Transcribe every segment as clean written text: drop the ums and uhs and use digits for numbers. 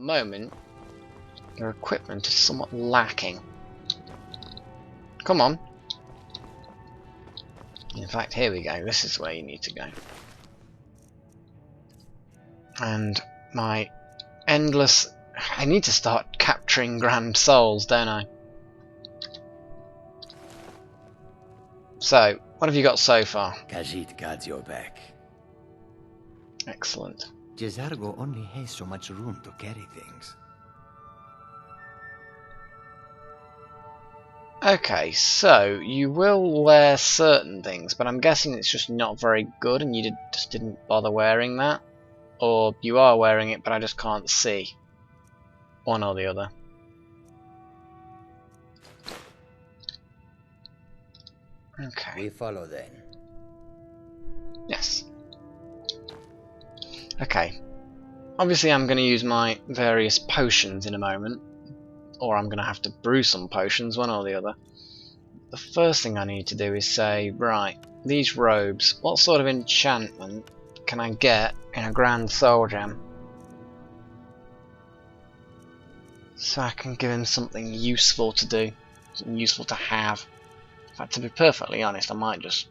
moment, your equipment is somewhat lacking. Come on. In fact, here we go. This is where you need to go. And my endless... I need to start capturing grand souls, don't I? So, what have you got so far? Khajiit guards your back. Excellent. Jezargo only has so much room to carry things. Okay, so you will wear certain things, but I'm guessing it's just not very good and you just didn't bother wearing that. Or you are wearing it, but I just can't see. One or the other. Okay. We follow then. Yes. Okay. Obviously I'm going to use my various potions in a moment. Or I'm going to have to brew some potions, one or the other. The first thing I need to do is say, right, these robes, what sort of enchantment can I get in a Grand Soul Gem? So I can give him something useful to do, something useful to have. In fact, to be perfectly honest, I might just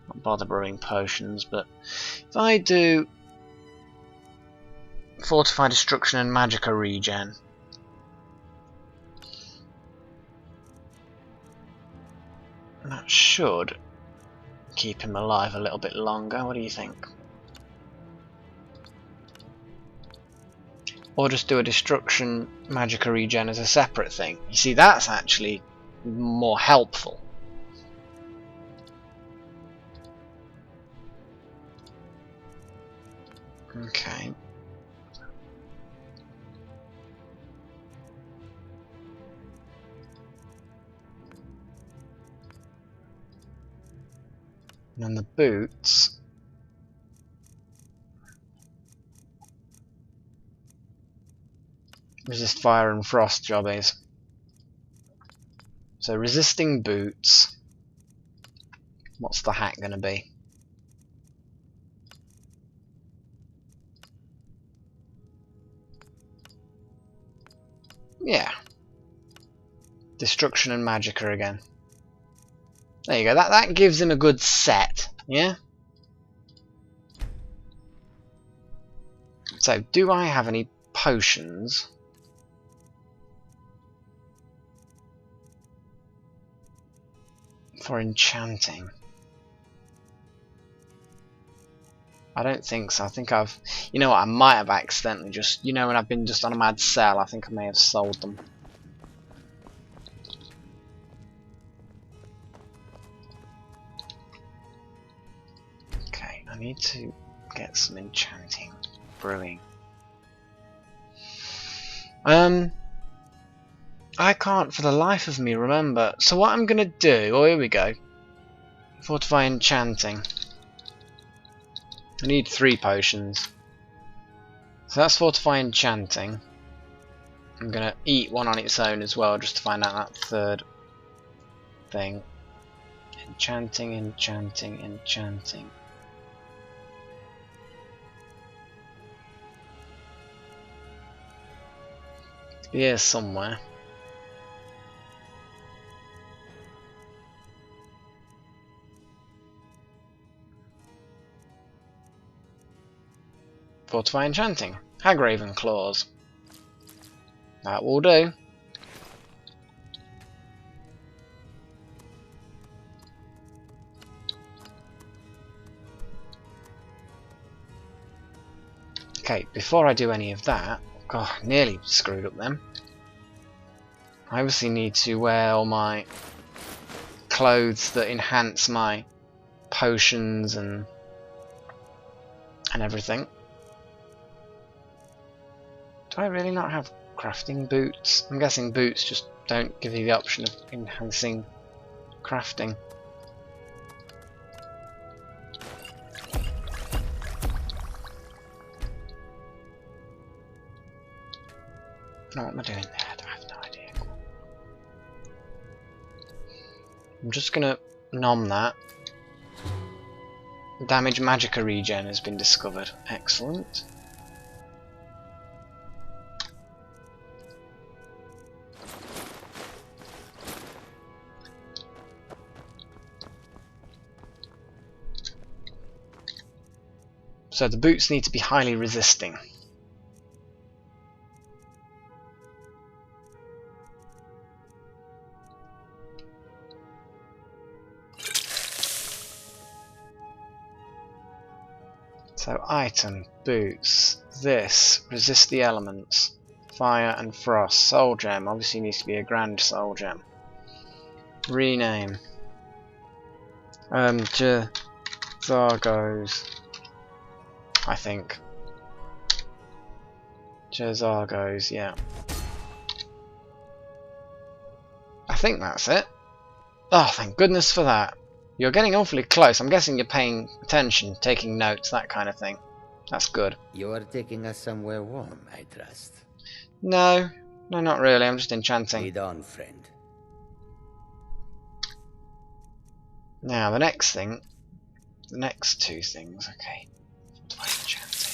not bother brewing potions, but if I do Fortify Destruction and Magicka Regen, that should keep him alive a little bit longer. What do you think? Or just do a Destruction Magicka Regen as a separate thing. You see, that's actually more helpful. Okay. And then the boots. Resist fire and frost job is. So resisting boots. What's the hat going to be? Yeah. Destruction and Magicka again. There you go. That gives him a good set. Yeah? So, do I have any potions? For enchanting? I don't think so. I think I've... You know what? I might have accidentally just... You know when I've been just on a mad sell, I think I may have sold them. Okay, I need to get some enchanting brewing. I can't for the life of me remember. So what I'm gonna do... Oh, here we go. Fortify enchanting. I need 3 potions. So that's Fortify enchanting. I'm gonna eat one on its own as well, just to find out that third thing. Enchanting, enchanting, enchanting. It's here somewhere. Fortify enchanting. Hagraven claws. That will do. Okay, before I do any of that, God, nearly screwed up then. I obviously need to wear all my clothes that enhance my potions and everything. Do I really not have crafting boots? I'm guessing boots just don't give you the option of enhancing crafting. What am I doing there? I have no idea. I'm just gonna nom that. Damage Magicka Regen has been discovered. Excellent. So the boots need to be highly resisting. So item, boots, this, resist the elements, fire and frost, soul gem, obviously needs to be a grand soul gem. Rename. Zargos, I think. Zargos, yeah. I think that's it. Oh, thank goodness for that. You're getting awfully close. I'm guessing you're paying attention, taking notes, that kind of thing. That's good. You are taking us somewhere warm, I trust. No, not really. I'm just enchanting. Lead on, friend. Now, the next thing. The next two things. Okay. Enchanting.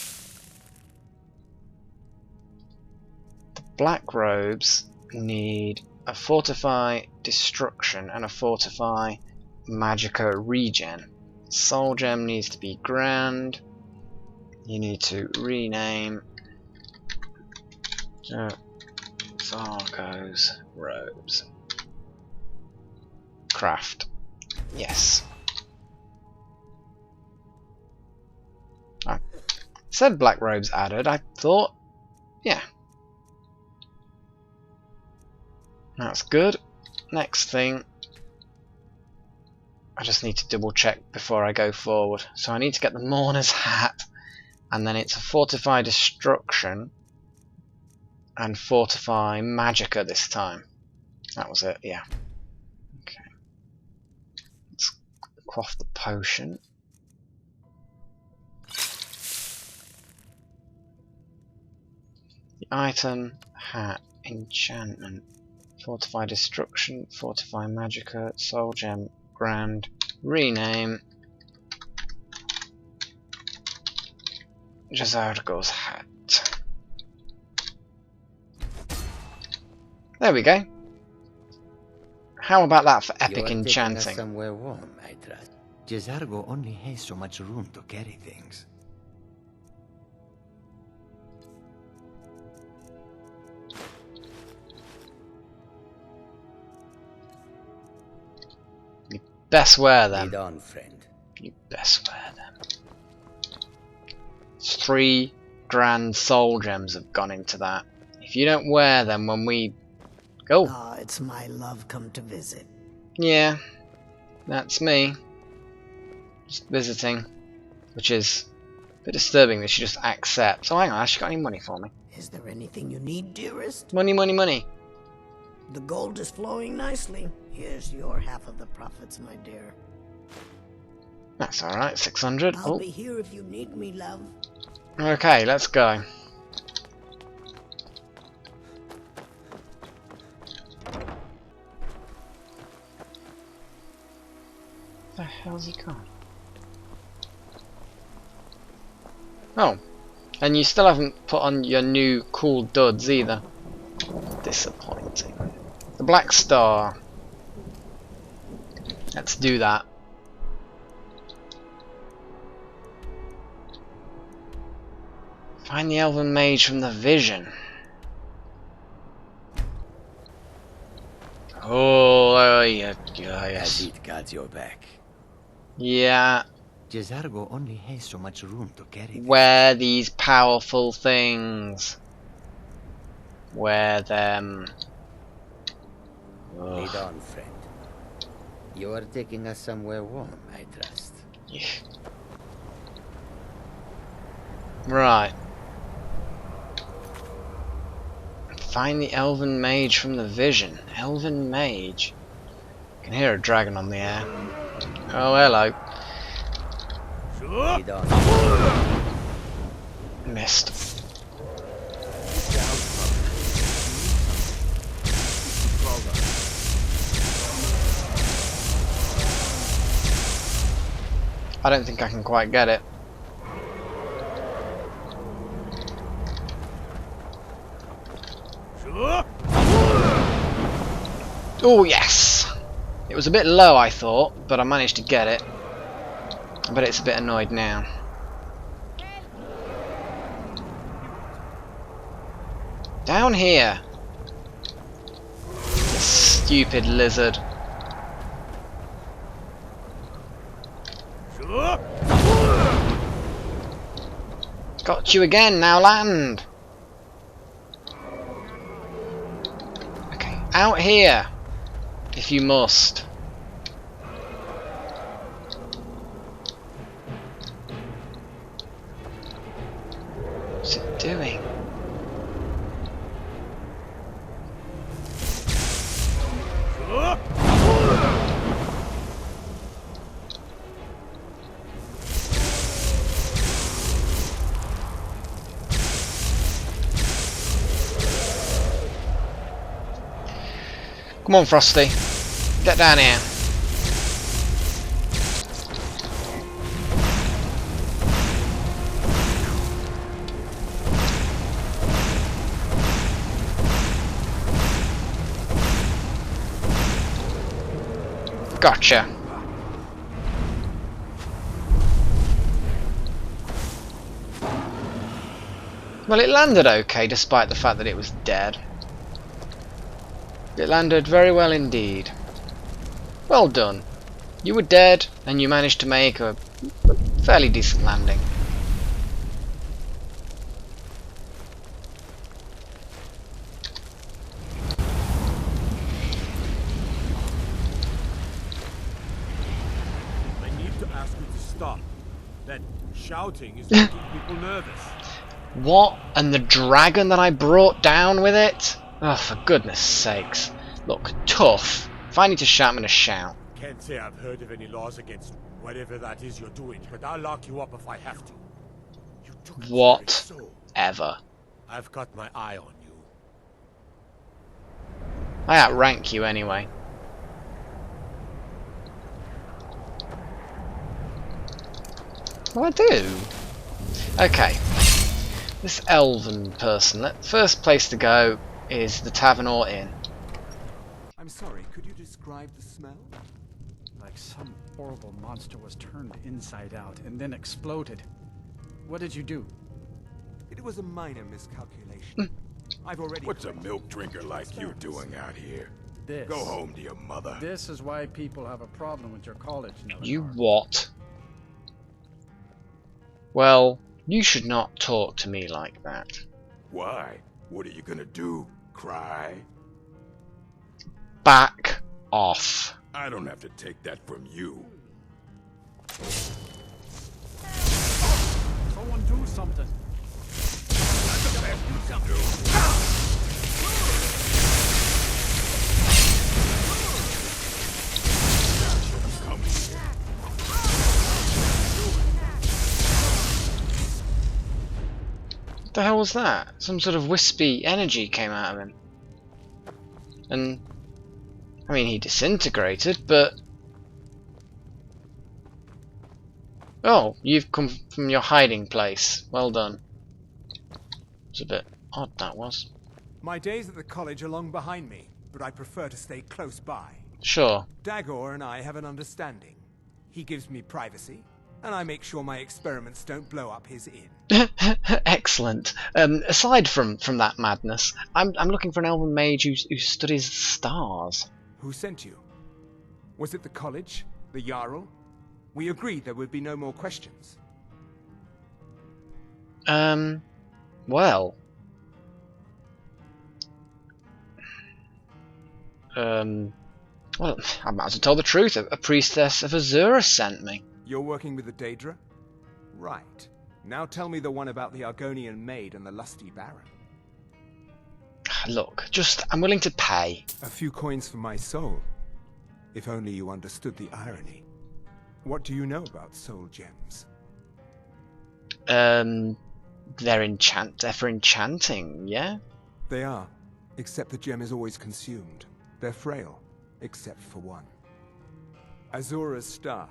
The black robes need a fortify destruction and a fortify magicka regen. Soul gem needs to be grand. You need to rename Zargos robes. Craft. Yes. I said black robes added. I thought, yeah. That's good. Next thing. I just need to double check before I go forward. So I need to get the Mourner's hat, and then it's a Fortify Destruction and Fortify Magicka this time. That was it, yeah. Okay. Let's quaff the potion. The item, hat, enchantment, Fortify Destruction, Fortify Magicka, Soul Gem, grand, rename Jazargo's hat. There we go. How about that for epic enchanting? Somewhere warm, I trust. Jazargo only has so much room to carry things. Best wear them. Lead on, friend. You best wear them. 3 grand soul gems have gone into that. If you don't wear them when we go. Ah, it's my love come to visit. Yeah, that's me. Just visiting. Which is a bit disturbing that she just accepts. Oh, hang on, has she got any money for me? Is there anything you need, dearest? Money, money, money. The gold is flowing nicely. Here's your half of the profits, my dear. That's alright, 600. I'll be here if you need me, love. Okay, let's go. Where the hell's he gone? Oh, and you still haven't put on your new cool duds either. Disappointing. The Black Star. Let's do that. Find the Elven Mage from the vision. Oh, yeah, yes. It got your back. Yeah. Jazargo only has so much room to carry. Wear these powerful things. Wear them. Ugh. Lead on, friend. You are taking us somewhere warm, I trust. Yeah. Right. Find the Elven Mage from the vision. Elven Mage. I can hear a dragon on the air. Oh, hello. Lead on. Missed. I don't think I can quite get it. Oh yes! It was a bit low I thought, but I managed to get it. I bet it's a bit annoyed now. Down here! You stupid lizard. Got you again, now land! Okay, out here! If you must. What's it doing? Come on, Frosty. Get down here. Gotcha. Well, it landed okay despite the fact that it was dead. It landed very well indeed. Well done. You were dead and you managed to make a fairly decent landing. I need to ask you to stop. That shouting is making people nervous. What? And the dragon that I brought down with it? Oh, for goodness sakes. Look, tough. If I need to shout, I'm going to shout. Can't say I've heard of any laws against whatever that is you're doing, but I'll lock you up if I have to. You took it very so. Whatever. I've got my eye on you. I outrank you anyway. Well, I do. Okay. This Elven person. First place to go is the tavern or inn. I'm sorry, could you describe the smell? Like some horrible monster was turned inside out and then exploded. What did you do? It was a minor miscalculation. I've already... What's a milk drinker like you doing out here? This. Go home to your mother. This is why people have a problem with your college now. You what? Well, you should not talk to me like that. Why? What are you gonna do? Cry? Back off. I don't have to take that from you. Someone do something. What the hell was that? Some sort of wispy energy came out of him. And I mean, he disintegrated, but... Oh, you've come from your hiding place. Well done. It's a bit odd, that was. My days at the college are long behind me, but I prefer to stay close by. Sure. Dagor and I have an understanding. He gives me privacy, and I make sure my experiments don't blow up his inn. Excellent. Aside from that madness, I'm looking for an Elven mage who studies stars. Who sent you? Was it the college? The Jarl? We agreed there would be no more questions. Well... Well, I might as well tell the truth. A priestess of Azura sent me. You're working with the Daedra? Right. Now tell me the one about the Argonian maid and the lusty baron. Look, I'm willing to pay. A few coins for my soul. If only you understood the irony. What do you know about soul gems? They're for enchanting, yeah? They are, except the gem is always consumed. They're frail, except for one. Azura's Star,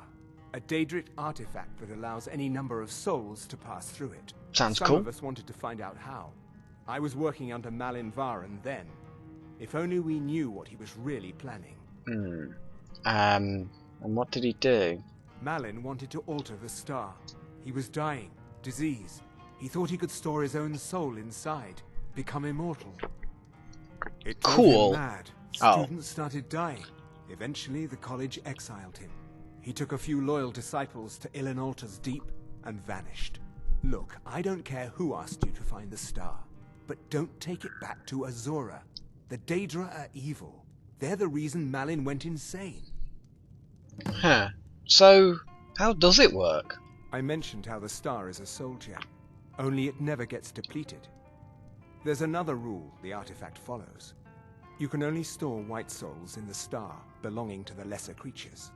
a Daedric artifact that allows any number of souls to pass through it. Sounds Some cool. of us wanted to find out how. I was working under Malin Varen then. If only we knew what he was really planning. And what did he do? Malin wanted to alter the star. He was dying, disease. He thought he could store his own soul inside, become immortal. It drove Cool. him mad. Oh. Students started dying. Eventually, the college exiled him. He took a few loyal disciples to Illinalta's Deep and vanished. Look, I don't care who asked you to find the star, but don't take it back to Azora. The Daedra are evil. They're the reason Malin went insane. Huh. So, how does it work? I mentioned how the star is a soul gem, only it never gets depleted. There's another rule the artifact follows. You can only store white souls in the star belonging to the lesser creatures.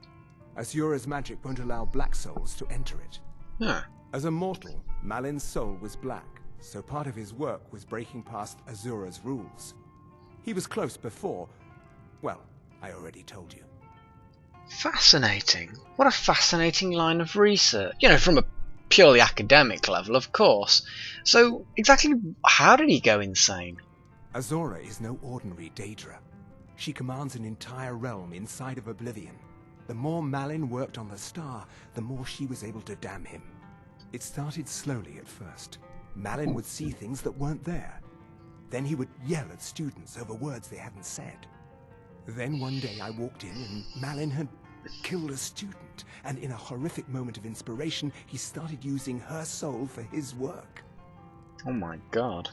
Azura's magic won't allow black souls to enter it. Huh. As a mortal, Malin's soul was black, so part of his work was breaking past Azura's rules. He was close before. Well, I already told you. Fascinating. What a fascinating line of research. You know, from a purely academic level, of course. So, exactly how did he go insane? Azora is no ordinary Daedra. She commands an entire realm inside of Oblivion. The more Malin worked on the star, the more she was able to damn him. It started slowly at first. Malin would see things that weren't there. Then he would yell at students over words they hadn't said. Then one day I walked in and Malin had killed a student, and in a horrific moment of inspiration, he started using her soul for his work. Oh my god.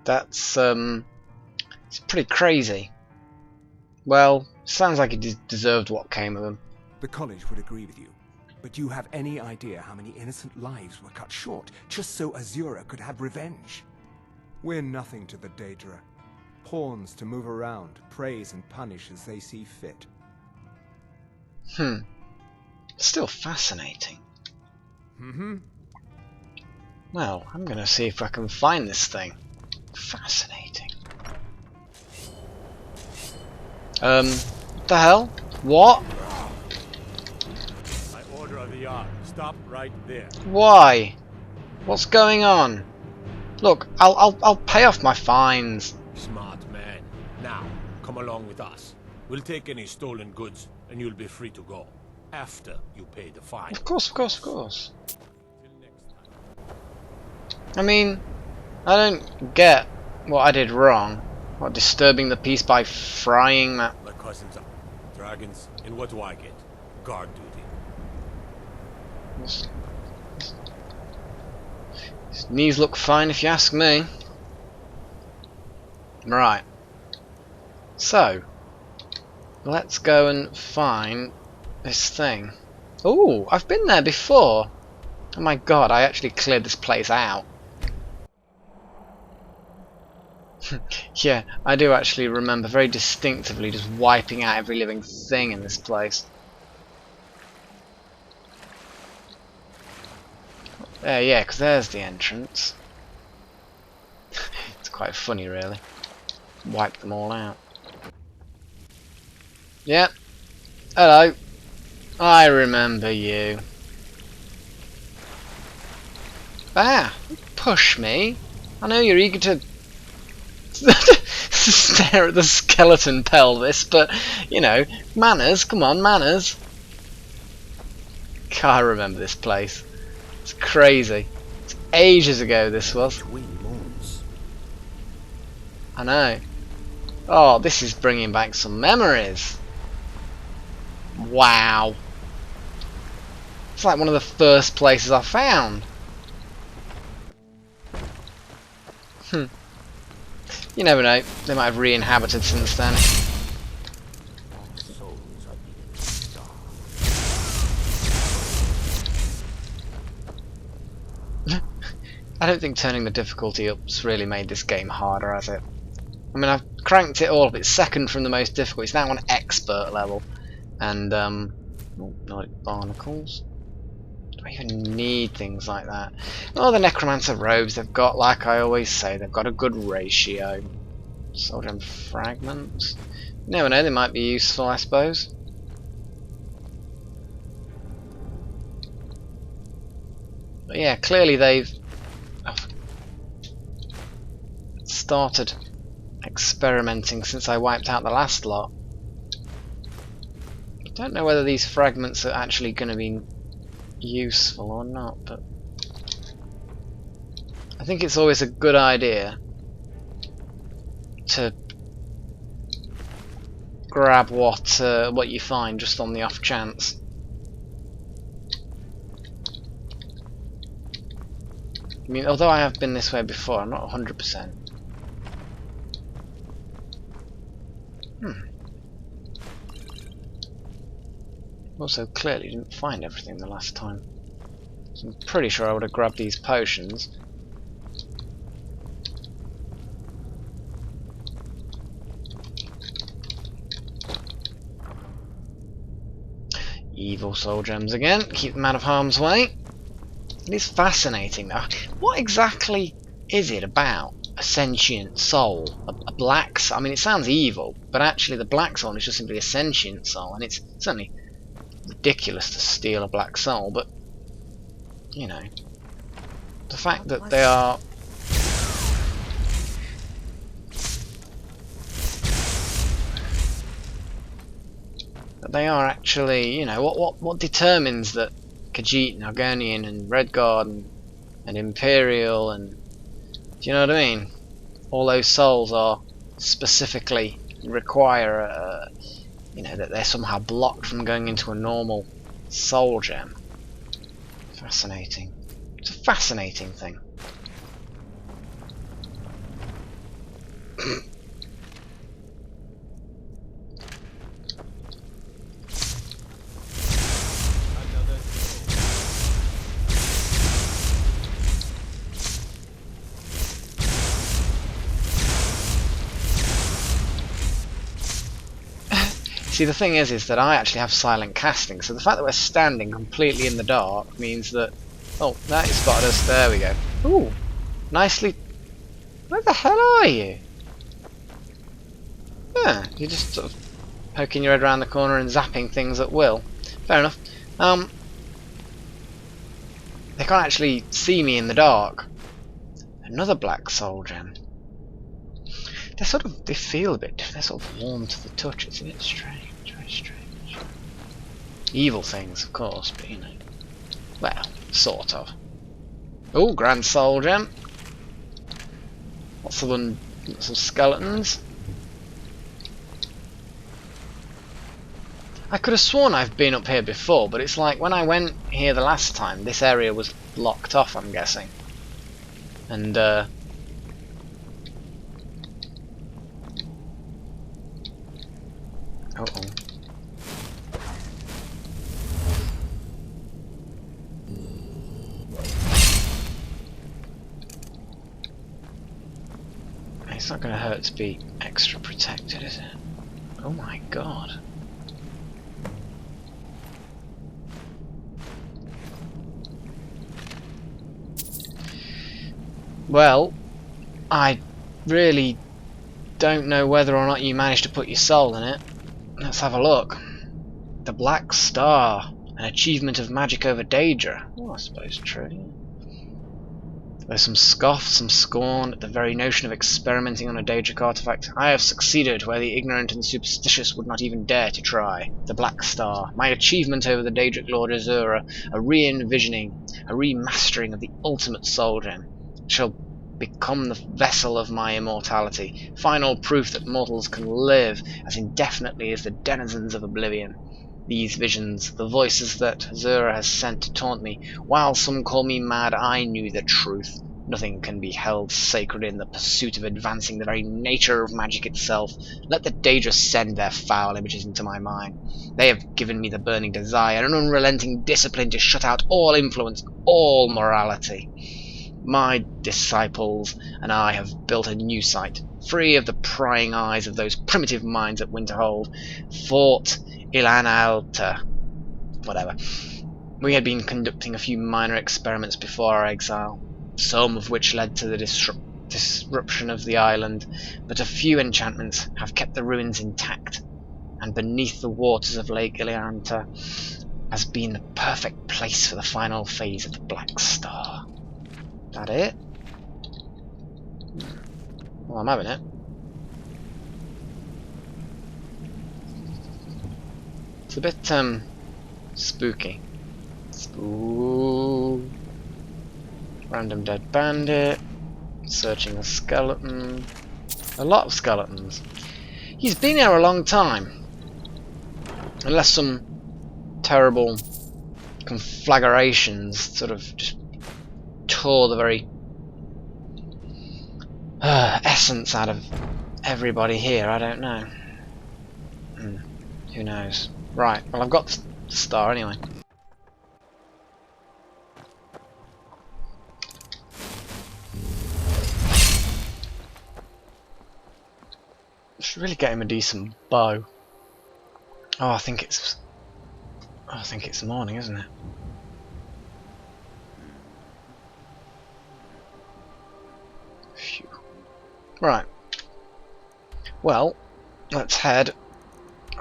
That's, it's pretty crazy. Well, sounds like he deserved what came of him. The college would agree with you. But you have any idea how many innocent lives were cut short just so Azura could have revenge? We're nothing to the Daedra. Pawns to move around, praise and punish as they see fit. Still fascinating. Well, I'm gonna see if I can find this thing. Fascinating. What the hell? What? By order of the Ark, stop right there. Why? What's going on? Look, I'll pay off my fines. Smart man. Now, come along with us. We'll take any stolen goods, and you'll be free to go. After you pay the fine. Of course, of course, of course. I mean, I don't get what I did wrong. What, disturbing the peace by frying that? My cousins are dragons, and what do I get? Guard duty. His knees look fine if you ask me. Right. So, let's go and find this thing. Ooh, I've been there before. Oh my god, I actually cleared this place out. Yeah, I do actually remember very distinctively just wiping out every living thing in this place. Yeah, because there's the entrance. It's quite funny, really. Wipe them all out. Yep. Hello. I remember you. Ah, push me. I know you're eager to stare at the skeleton pelvis, but, you know, manners, come on, manners. God, I remember this place. It's crazy. It's ages ago this was. I know. Oh, this is bringing back some memories. Wow. It's like one of the first places I found. You never know, they might have re-inhabited since then. I don't think turning the difficulty up's really made this game harder, has it? I mean, I've cranked it all up, it's second from the most difficult, it's now on expert level. And, oh, Nordic barnacles. Do I even need things like that? Oh, the necromancer robes they've got, like I always say, they've got a good ratio. Soldier and fragments. You never know, they might be useful, I suppose. But yeah, clearly they've started experimenting since I wiped out the last lot. I don't know whether these fragments are actually going to be useful or not, but I think it's always a good idea to grab what you find just on the off chance. I mean, although I have been this way before, I'm not 100%. Also, clearly didn't find everything the last time. So I'm pretty sure I would have grabbed these potions. Evil soul gems again, keep them out of harm's way. It is fascinating though. What exactly is it about a sentient soul? A black soul? I mean, it sounds evil, but actually the black soul is just simply a sentient soul, and it's certainly ridiculous to steal a black soul, but, you know, the fact that they are... They are actually, you know, what determines that Khajiit, Nargonian, and Redguard, and Imperial, and do you know what I mean? All those souls are specifically require, you know, that they're somehow blocked from going into a normal soul gem. Fascinating. It's a fascinating thing. See, the thing is that I actually have silent casting, so the fact that we're standing completely in the dark means that... Oh, that he spotted us. There we go. Ooh, nicely... Where the hell are you? Yeah, you're just sort of poking your head around the corner and zapping things at will. Fair enough. They can't actually see me in the dark. Another black soul gem. They feel a bit different. They're sort of warm to the touch. It's a bit strange, very strange. Evil things, of course, but you know. Well, sort of. Oh, Grand Soul Gem. Lots of skeletons. I could have sworn I've been up here before, but it's like when I went here the last time, this area was blocked off, I'm guessing. And, uh-oh. It's not going to hurt to be extra protected, is it? Oh my god. Well, I really don't know whether or not you managed to put your soul in it. Let's have a look. The Black Star, an achievement of magic over Daedra. Oh, I suppose true. There's some scoff, some scorn at the very notion of experimenting on a Daedric artifact. I have succeeded where the ignorant and superstitious would not even dare to try. The Black Star, my achievement over the Daedric Lord Azura, a re-envisioning, a remastering of the ultimate soul gem, shall become the vessel of my immortality, final proof that mortals can live as indefinitely as the denizens of oblivion. These visions, the voices that Azura has sent to taunt me, while some call me mad, I knew the truth. Nothing can be held sacred in the pursuit of advancing the very nature of magic itself. Let the Daedra send their foul images into my mind. They have given me the burning desire, an unrelenting discipline to shut out all influence, all morality. My disciples and I have built a new site, free of the prying eyes of those primitive minds at Winterhold. Fort Ilanalta. Whatever. We had been conducting a few minor experiments before our exile, some of which led to the disruption of the island, but a few enchantments have kept the ruins intact, and beneath the waters of Lake Ilanalta has been the perfect place for the final phase of the Black Star. That it? Well, I'm having it. It's a bit, spooky. Random dead bandit. Searching a skeleton. A lot of skeletons. He's been here a long time. Unless some terrible conflagrations sort of just tore the very essence out of everybody here, I don't know. Who knows? Right, well I've got the star anyway. Should really get him a decent bow. Oh, I think it's morning, isn't it? Phew. Right. Well, let's head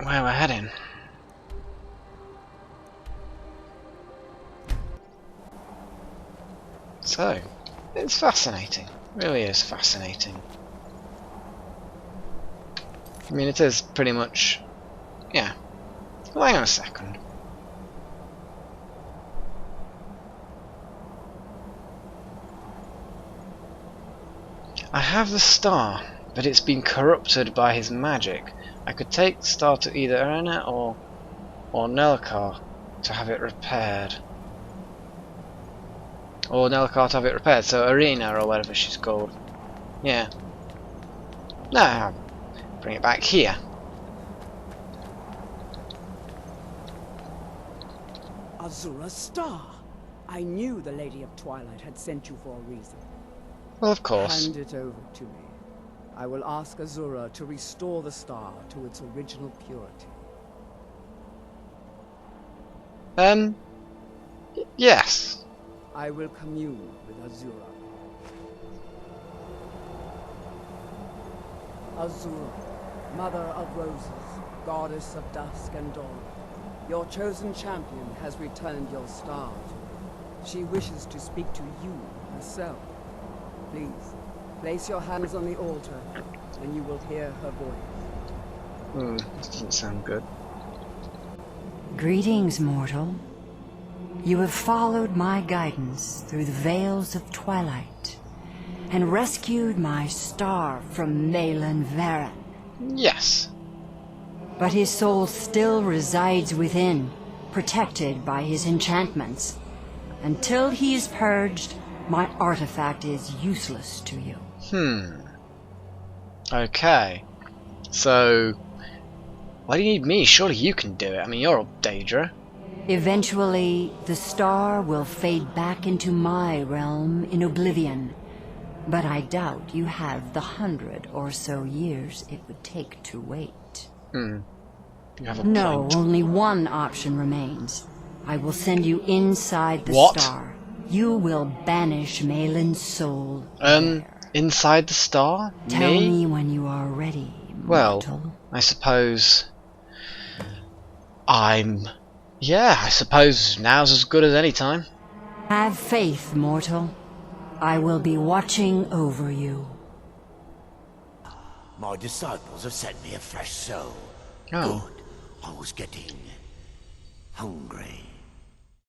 where we're heading. So, it's fascinating. It really is fascinating. I mean, it is pretty much... yeah. Well, hang on a second. I have the star, but it's been corrupted by his magic. I could take the star to either Arena or Nelkar to have it repaired. Or Nelkar to have it repaired, so Arena or whatever she's called. Yeah. No, bring it back here. Azura's star. I knew the Lady of Twilight had sent you for a reason. Well, of course. Hand it over to me. I will ask Azura to restore the star to its original purity. Yes. I will commune with Azura. Azura, Mother of Roses, Goddess of Dusk and Dawn, your chosen champion has returned your star to her. She wishes to speak to you herself. Please, place your hands on the altar, and you will hear her voice. This doesn't sound good. Greetings, mortal. You have followed my guidance through the veils of twilight, and rescued my star from Malyn Varen. Yes. But his soul still resides within, protected by his enchantments. Until he is purged, my artifact is useless to you. Okay. So, why do you need me? Surely you can do it. I mean, you're a Daedra. Eventually, the star will fade back into my realm in oblivion. But I doubt you have the 100 or so years it would take to wait. You have a No, point. only one option remains. I will send you inside the What? star. You will banish Malyn's soul. Inside the star? Tell me when you are ready, mortal. Well, I suppose... Yeah, I suppose now's as good as any time. Have faith, mortal. I will be watching over you. My disciples have sent me a fresh soul. Oh. Good. I was getting hungry.